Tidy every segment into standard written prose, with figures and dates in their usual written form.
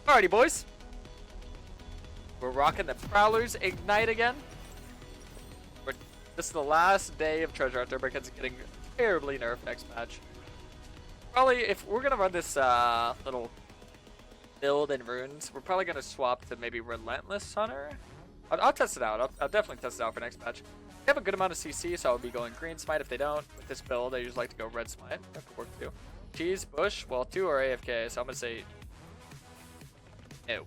Alrighty, boys. We're rocking the Prowler's Ignite again. This is the last day of Treasure Hunter because it's getting terribly nerfed next match. Probably, if we're going to run this little build in runes, we're probably going to swap to maybe Relentless Hunter. I'll test it out. I'll definitely test it out for next match. They have a good amount of CC, so I'll be going Green Smite. If they don't, with this build, I usually like to go Red Smite. That could work too. Cheese, Bush, well, 2 are AFK, so I'm going to say no.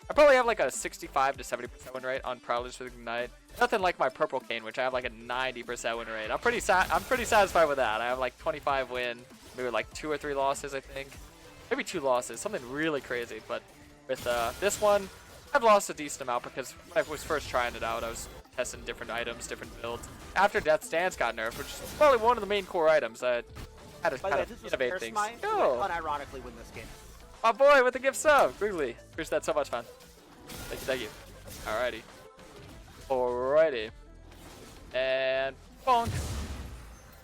I probably have like a 65 to 70% win rate on Prowlers with Ignite. Nothing like my purple Kayn, which I have like a 90% win rate. I'm pretty satisfied with that. I have like 25 win, maybe like 2 or 3 losses, I think. Maybe 2 losses, something really crazy. But with this one, I've lost a decent amount because when I was first trying it out, I was testing different items, different builds. After Death's Dance got nerfed, which is probably one of the main core items, I had to kind of innovate things. Unironically win this game. My boy with the gift sub, Grizzly. Appreciate that so much, man. Thank you. Alrighty. Alrighty. And bonk.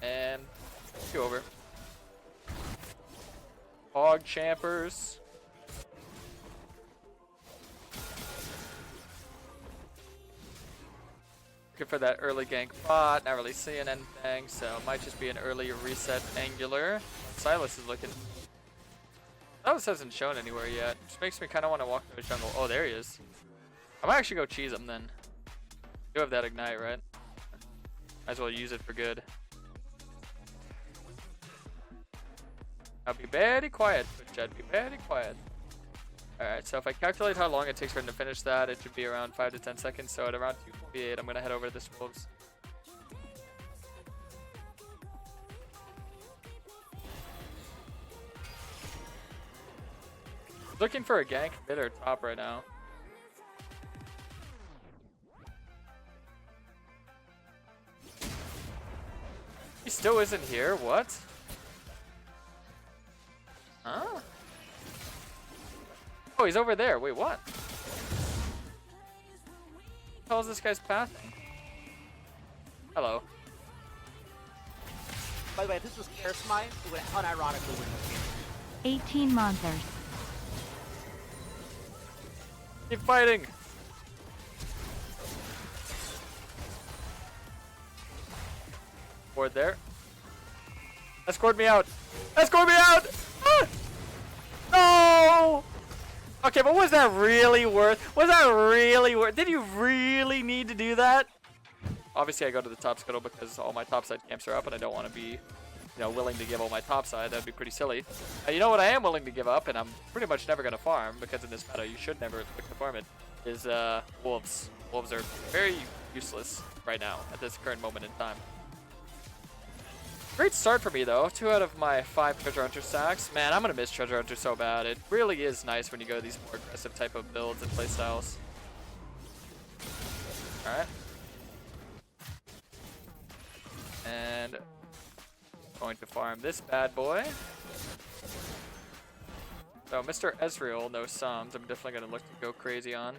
And 2 over. Hog Champers. Looking for that early gank bot. Not really seeing anything, so it might just be an earlier reset angular. Silas is looking. Silas hasn't shown anywhere yet. Which makes me kind of want to walk into the jungle. Oh, there he is. I might actually go cheese him then. You have that ignite, right? Might as well use it for good. I'll be very quiet, Jed. Be very quiet. Alright, so if I calculate how long it takes for him to finish that, it should be around 5 to 10 seconds. So at around 2:48, I'm going to head over to this Wolves. Looking for a gank mid or top right now. He still isn't here? What? Huh? Oh, he's over there. Wait, what? What the hell is this guy's pathing? Hello. By the way, if this was Karasmai, it would unironically win this game. 18 monsters. Keep fighting. Ward there. Escort me out. Escort me out. Ah! No. Okay, but was that really worth? Was that really worth? Did you really need to do that? Obviously, I go to the top scuttle because all my topside camps are up, and I don't want to be, you know, willing to give all my topside. That'd be pretty silly. You know what I am willing to give up, and I'm pretty much never gonna farm because in this meta you should never look to farm it. Is wolves. Wolves are very useless right now at this current moment in time. Great start for me though. 2 out of my 5 Treasure Hunter stacks. Man, I'm gonna miss Treasure Hunter so bad. It really is nice when you go to these more aggressive type of builds and playstyles. Alright. And going to farm this bad boy. So Mr. Ezreal, no sums. I'm definitely gonna look to go crazy on.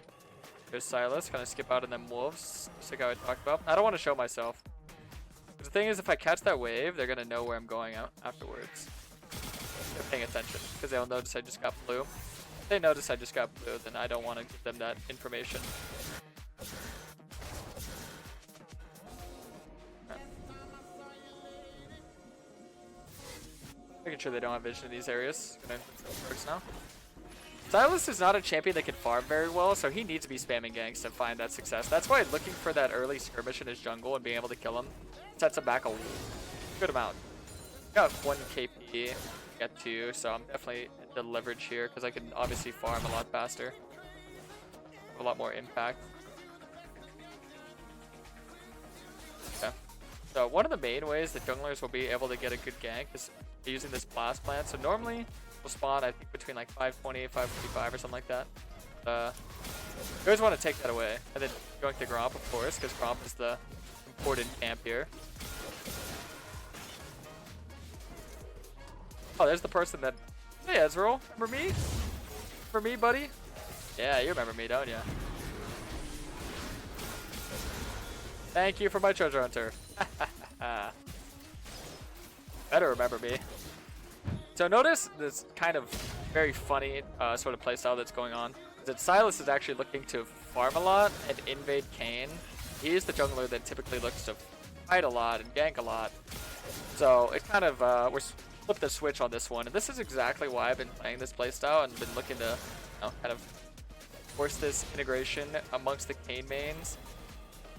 There's Silas, kind of skip out on them wolves, just like how I talked about. I don't want to show myself. The thing is, if I catch that wave, they're gonna know where I'm going out afterwards. They're paying attention because they'll notice I just got blue. If they notice I just got blue, then I don't want to give them that information. Okay. Making sure they don't have vision in these areas. Gonna input some perks now. Silas is not a champion that can farm very well, so he needs to be spamming ganks to find that success. That's why looking for that early skirmish in his jungle and being able to kill him sets him back a good amount. Got 1 KP, got 2, so I'm definitely at the leverage here because I can obviously farm a lot faster. Have a lot more impact. Okay. So one of the main ways that junglers will be able to get a good gank is using this blast plant. So normally we'll spawn, I think, between like 520 and 555 or something like that. You always want to take that away. And then going to Gromp, of course, because Gromp is the important camp here. Oh, there's the person that... Hey, Ezreal. Remember me? Remember me, buddy? Yeah, you remember me, don't you? Thank you for my treasure hunter. Better remember me. So notice this kind of very funny sort of playstyle that's going on. That Silas is actually looking to farm a lot and invade Kayn. He is the jungler that typically looks to fight a lot and gank a lot. So it kind of we're flipped the switch on this one, and this is exactly why I've been playing this playstyle and been looking to kind of force this integration amongst the Kayn mains.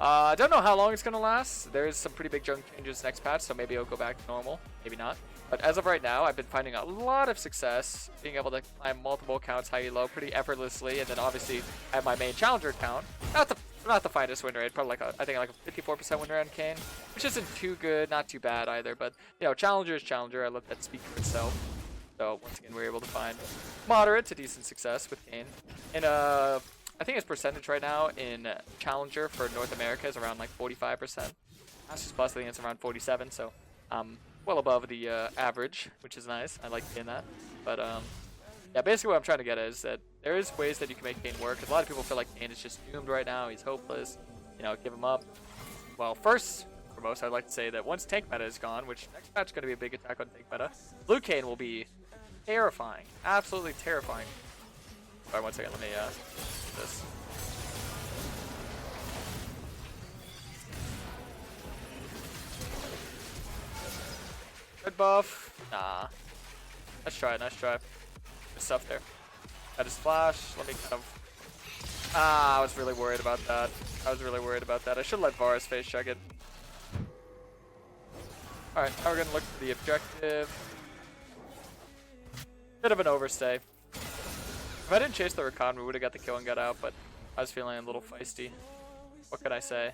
I don't know how long it's going to last. There's some pretty big junk changes next patch, so maybe it'll go back to normal. Maybe not. But as of right now, I've been finding a lot of success being able to climb multiple accounts high-elo pretty effortlessly. And then obviously I have my main challenger account. Not the finest win rate, probably I think like a 54% win rate on Kayn, which isn't too good, not too bad either. But challenger is challenger. I let that speak for itself. So once again, we're able to find moderate to decent success with Kayn. And I think his percentage right now in Challenger for North America is around like 45%. Masters Plus, I think it's around 47, so well above the average, which is nice. I like seeing that. But yeah, basically what I'm trying to get at is that there is ways that you can make Kayn work. Because a lot of people feel like Kayn is just doomed right now. He's hopeless. Give him up. Well, first and foremost, I'd like to say that once tank meta is gone, which next patch is going to be a big attack on tank meta, blue Kayn will be terrifying. Absolutely terrifying. Alright, one second, let me do this. Red buff. Nah. Nice try, nice try. Good stuff there. Got his flash. Let me kind of... I was really worried about that. I should let Varus face check it. Alright, now we're gonna look for the objective. Bit of an overstay. If I didn't chase the Rakan, we would have got the kill and got out, but I was feeling a little feisty. What could I say?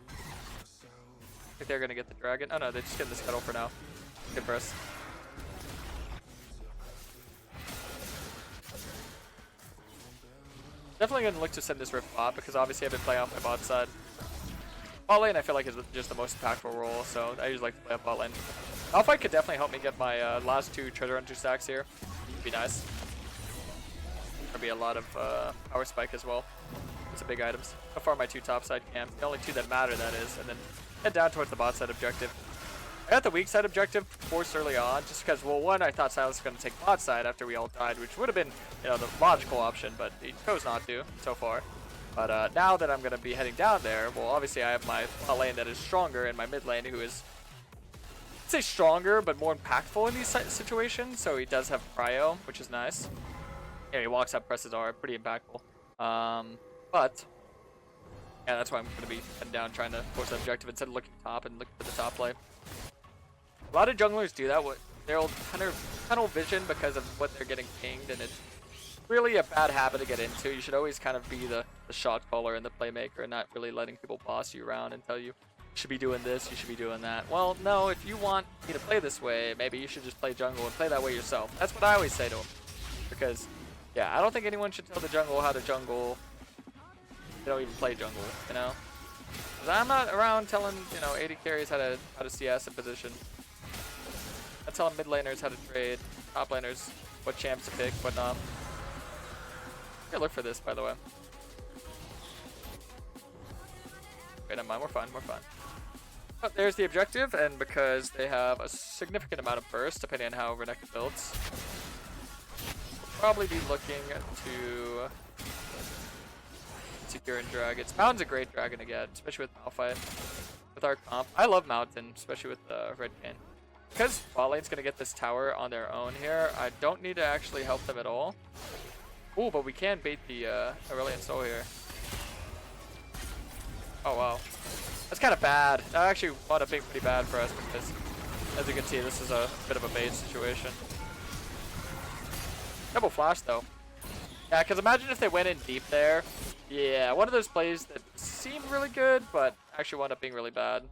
I think they're gonna get the dragon. Oh no, they're just getting the scuttle for now. Good for us. Definitely gonna look to send this Rift bot because obviously I've been playing off my bot side. Bot lane I feel like is just the most impactful role, so I usually like to play off bot lane. Alpha could definitely help me get my last two treasure hunter stacks here. Would be nice. There'll be a lot of power spike as well. It's a big items. So far my two top side camps, the only two that matter that is, and then head down towards the bot side objective. I got the weak side objective forced early on, just because, well, one, I thought Silas was going to take bot side after we all died, which would have been, the logical option, but he chose not to so far. But now that I'm going to be heading down there, well, obviously I have my bot lane that is stronger and my mid lane who is, I'd say stronger, but more impactful in these situations. So he does have prio, which is nice. Yeah, he walks up, presses R, pretty impactful. But yeah, that's why I'm going to be heading down, trying to force that objective instead of looking top and looking for the top play. A lot of junglers do that with their old tunnel vision because of what they're getting pinged, and it's really a bad habit to get into. You should always kind of be the shot caller and the playmaker, and not really letting people boss you around and tell you should be doing this, you should be doing that. Well, no, if you want me to play this way, maybe you should just play jungle and play that way yourself. That's what I always say to them. Because, yeah, I don't think anyone should tell the jungle how to jungle. They don't even play jungle, Because I'm not around telling, AD carries how to CS a position. I'm telling mid laners how to trade, top laners what champs to pick, whatnot. Here, look for this, by the way. Okay, never mind, we're fine, we're fine. But there's the objective, and because they have a significant amount of burst, depending on how Renekton builds, we'll probably be looking to secure and dragons. Mountain's a great dragon to get, especially with Malphite. With our comp, I love Mountain, especially with Red Kayn. Because bot lane's gonna get this tower on their own here, I don't need to actually help them at all. Ooh, but we can bait the Aurelion Soul here. Oh wow. That's kind of bad. That actually wound up being pretty bad for us because, as you can see, this is a bit of a bait situation. Double flash though. Yeah, because imagine if they went in deep there. Yeah, one of those plays that seemed really good, but actually wound up being really bad.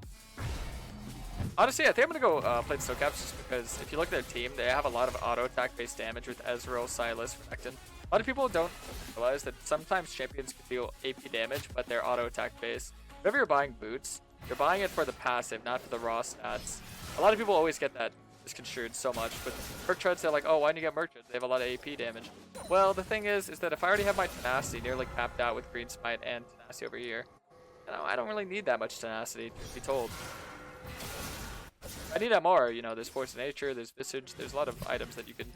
Honestly, I think I'm going to go play the Soul Caps just because if you look at their team, they have a lot of auto attack based damage with Ezreal, Sylas, Renekton. A lot of people don't realize that sometimes champions can deal AP damage, but they're auto attack based. Whenever you're buying boots, you're buying it for the passive, not for the raw stats. A lot of people always get that misconstrued so much. With Merc Treads, they're like, oh, why do you get Merc Treads? They have a lot of AP damage. Well, the thing is that if I already have my Tenacity nearly capped out with Green Smite and Tenacity over here, I don't really need that much Tenacity, to be told. I need MR, you know, there's Force of Nature, there's Visage, there's a lot of items that you can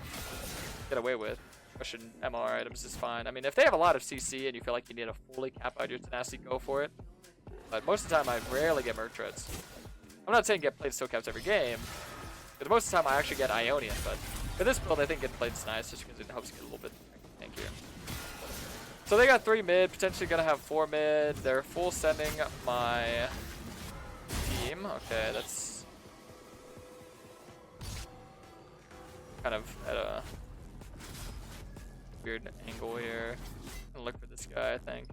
get away with. Russian MR items is fine. I mean, if they have a lot of CC and you feel like you need to fully cap out your tenacity, go for it. But most of the time, I rarely get Merc Treads. I'm not saying get played still caps every game, because most of the time I actually get Ionian, but for this build, I think getting played is nice just because it helps you get a little bit tankier. So they got 3 mid, potentially gonna have 4 mid. They're full sending my team. Okay, that's kind of at a weird angle here. I'm gonna look for this guy, I think.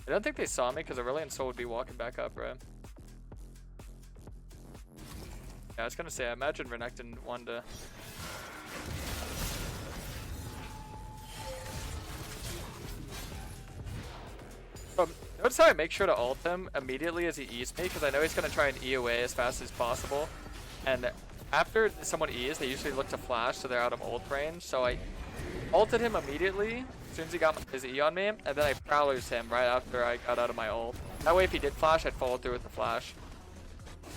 I don't think they saw me because Aurelion Soul would be walking back up, right? Yeah, I was gonna say, I imagine Renekton wanted to. Notice how I make sure to ult him immediately as he E's me, because I know he's gonna try and E away as fast as possible. And after someone E's, they usually look to flash, so they're out of ult range. So I ulted him immediately as soon as he got his E on me, and then I prowlers him right after I got out of my ult. That way, if he did flash, I'd follow through with the flash.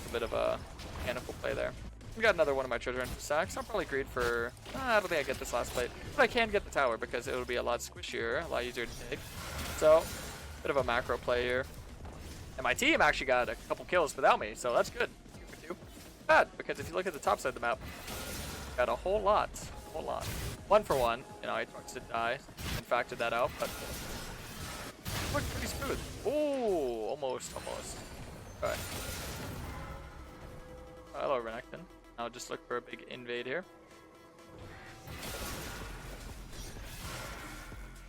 A bit of a mechanical play there. We got another one of my treasure hunter stacks. I'll probably greed for. I don't think I get this last plate, but I can get the tower because it'll be a lot squishier, a lot easier to take. So, bit of a macro play here. And my team actually got a couple kills without me, so that's good. 2 for 2. Bad, because if you look at the top side of the map, got a whole lot. 1 for 1. You know, Aatrox did die and factored that out, but looked pretty smooth. Ooh, almost. Alright. Hello, Renekton. I'll just look for a big invade here.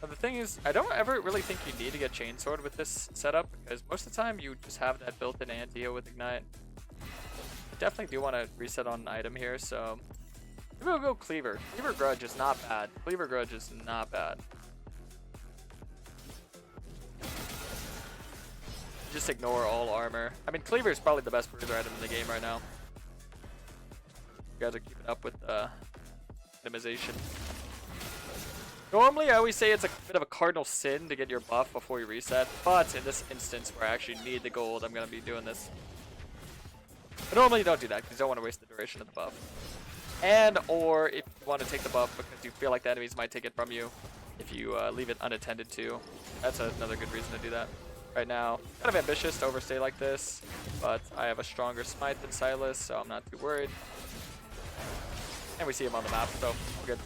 Now the thing is, I don't ever really think you need to get Chainsword with this setup, because most of the time you just have that built-in anti-heal with Ignite. I definitely do want to reset on an item here, so maybe we'll go Cleaver. Cleaver Grudge is not bad. Just ignore all armor. I mean, Cleaver is probably the best bruiser item in the game right now. You guys are keeping up with Itemization. Normally, I always say it's a bit of a cardinal sin to get your buff before you reset, but in this instance where I actually need the gold, I'm going to be doing this. But normally you don't do that because you don't want to waste the duration of the buff. And, or if you want to take the buff because you feel like the enemies might take it from you if you leave it unattended to. That's another good reason to do that. Right now, kind of ambitious to overstay like this, but I have a stronger smite than Silas, so I'm not too worried. And we see him on the map, so we're good.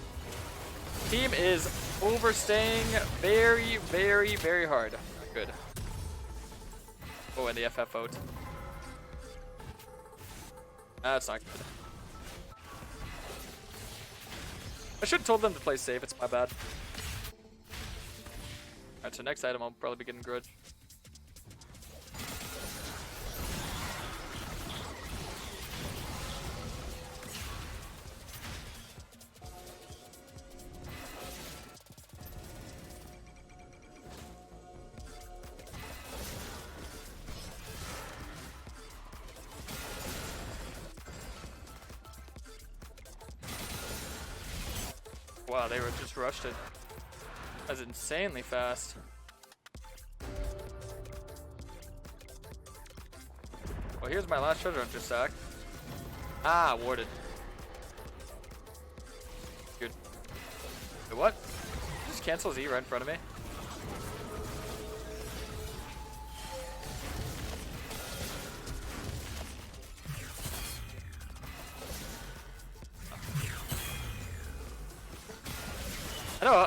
Team is overstaying very hard. Not good. Oh, and the FF vote. That's not good. I should have told them to play safe, it's my bad. Alright, so next item I'll probably be getting Grudge. Wow, they were just rushed it. That's insanely fast. Well, here's my last treasure hunter stack. Ah, warded. Good. Wait, what? Just cancel Z right in front of me.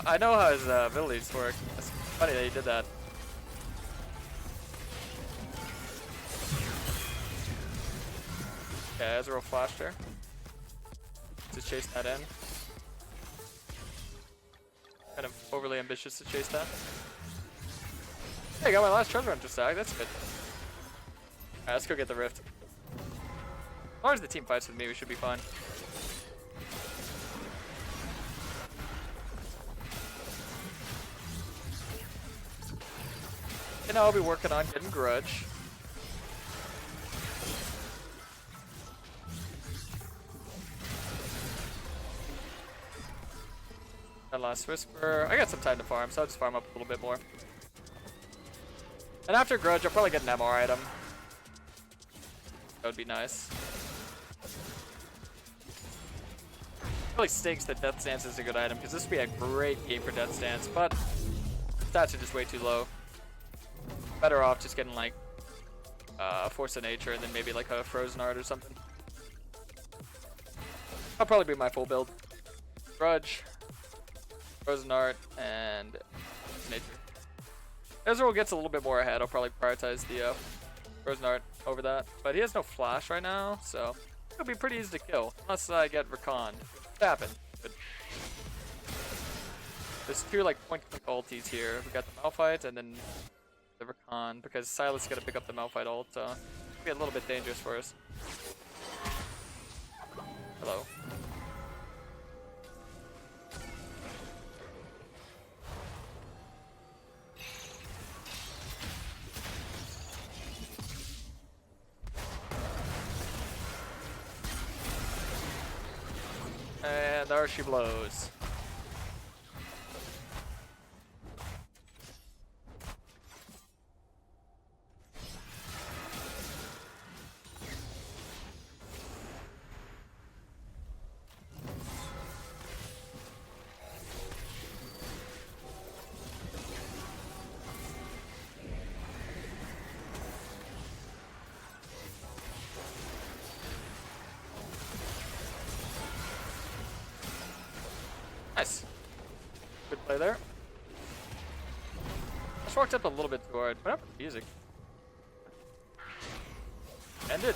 I know how his abilities work. It's funny that he did that. Okay, Ezreal flashed her. To chase that in. Kind of overly ambitious to chase that. Hey, I got my last treasure hunter stack. That's good. Alright, let's go get the rift. As long as the team fights with me, we should be fine. And I'll be working on getting Grudge. That last Whisper. I got some time to farm, so I'll just farm up a little bit more. And after Grudge, I'll probably get an MR item. That would be nice. really stinks that Death Stance is a good item, because this would be a great game for Death Stance, but stats are just way too low. Better off just getting like Force of Nature and then maybe like a Frozen Art or something. That'll probably be my full build. Grudge, Frozen Art, and Nature. Ezreal gets a little bit more ahead. I'll probably prioritize the Frozen Art over that. But he has no flash right now, so it'll be pretty easy to kill. Unless I get reconned. It happened. But there's two like point-click ultis here. We got the Malphite and then the Recon, because Silas is going to pick up the Malphite ult, so it'll be a little bit dangerous for us. Hello. And there she blows. Nice. Good play there. I just walked up a little bit too hard. What happened to the music? Ended.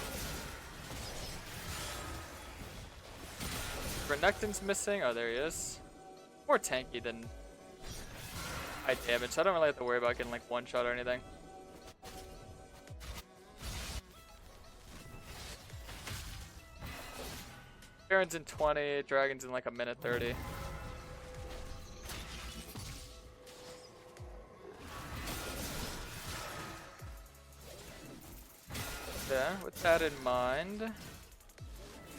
Renekton's missing. Oh, there he is. More tanky than high damage, so I don't really have to worry about getting like one shot or anything. Baron's in 20, Dragon's in like a minute 30. Yeah, with that in mind, I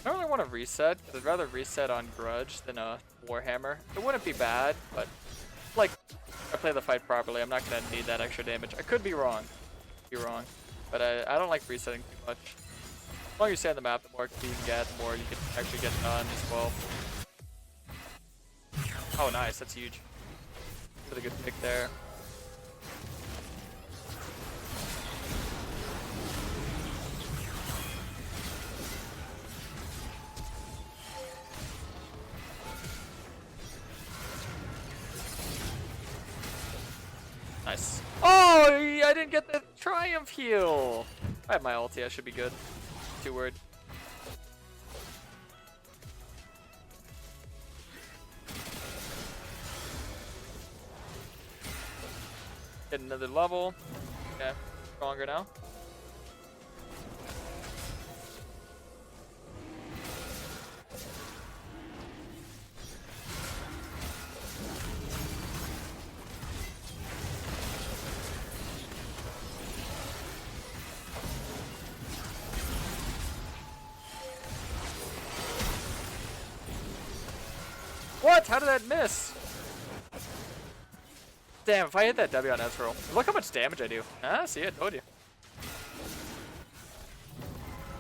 don't really want to reset, because I'd rather reset on Grudge than a Warhammer. It wouldn't be bad, but like, if I play the fight properly, I'm not going to need that extra damage. I could be wrong, but I don't like resetting too much. The longer you stay on the map, the more you can get, the more you can actually get done as well. Oh nice, that's huge. Really good pick there. Nice. Oh, I didn't get the Triumph heal. I have my ulti, I should be good. Too worried. Get another level. Okay, stronger now. What? How did that miss? Damn, if I hit that W on Ezreal. Look how much damage I do. Ah, see, I told you.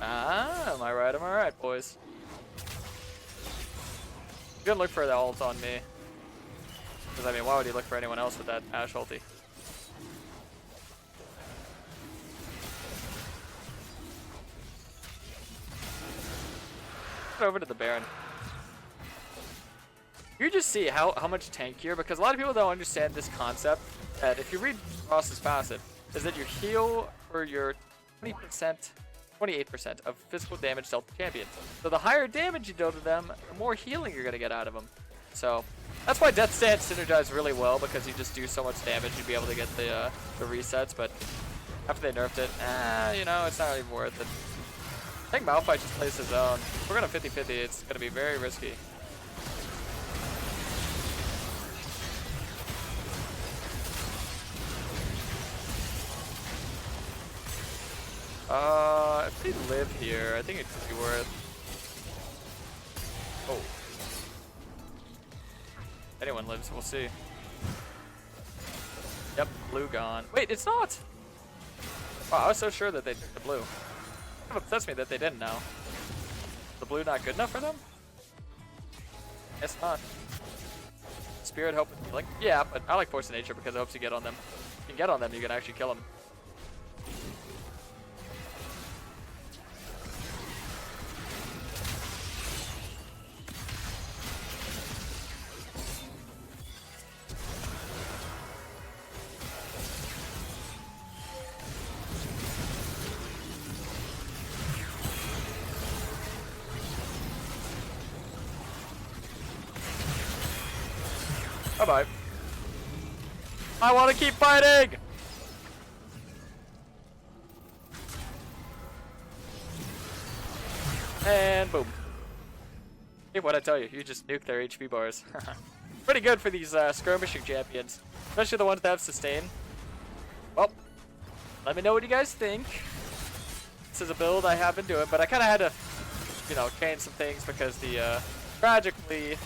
Ah, am I right, boys? You didn't look for the ult on me. Because, I mean, why would he look for anyone else with that Ashe ulti? Get over to the Baron. You just see how much tankier, because a lot of people don't understand this concept, that if you read Ross's passive, is that you heal for your 20%, 28% of physical damage dealt to champions. So the higher damage you deal to them, the more healing you're going to get out of them. So that's why Death Stance synergizes really well, because you just do so much damage, you'd be able to get the resets, but after they nerfed it, you know, it's not even worth it. I think Malphite just plays his own. If we're going to 50-50, it's going to be very risky. If they live here, I think it could be worth. Oh. Anyone lives, we'll see. Yep, blue gone. Wait, it's not! Wow, I was so sure that they took the blue. It upsets me that they didn't now. The blue not good enough for them? Guess not. Spirit, hope, and healing. Yeah, but I like Force of Nature because it hopes you get on them. If you can get on them, you can actually kill them. Bye-bye. I want to keep fighting! And boom. Hey, what'd I tell you? You just nuke their HP bars. Pretty good for these skirmishing champions. Especially the ones that have sustain. Well, let me know what you guys think. This is a build I have been doing, but I kind of had to, you know, change some things because the, tragically,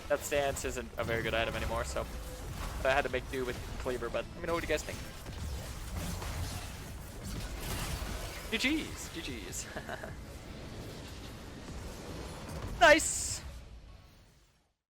that stance isn't a very good item anymore, so I had to make do with Cleaver, but let me know what you guys think. GG's. GG's. Nice!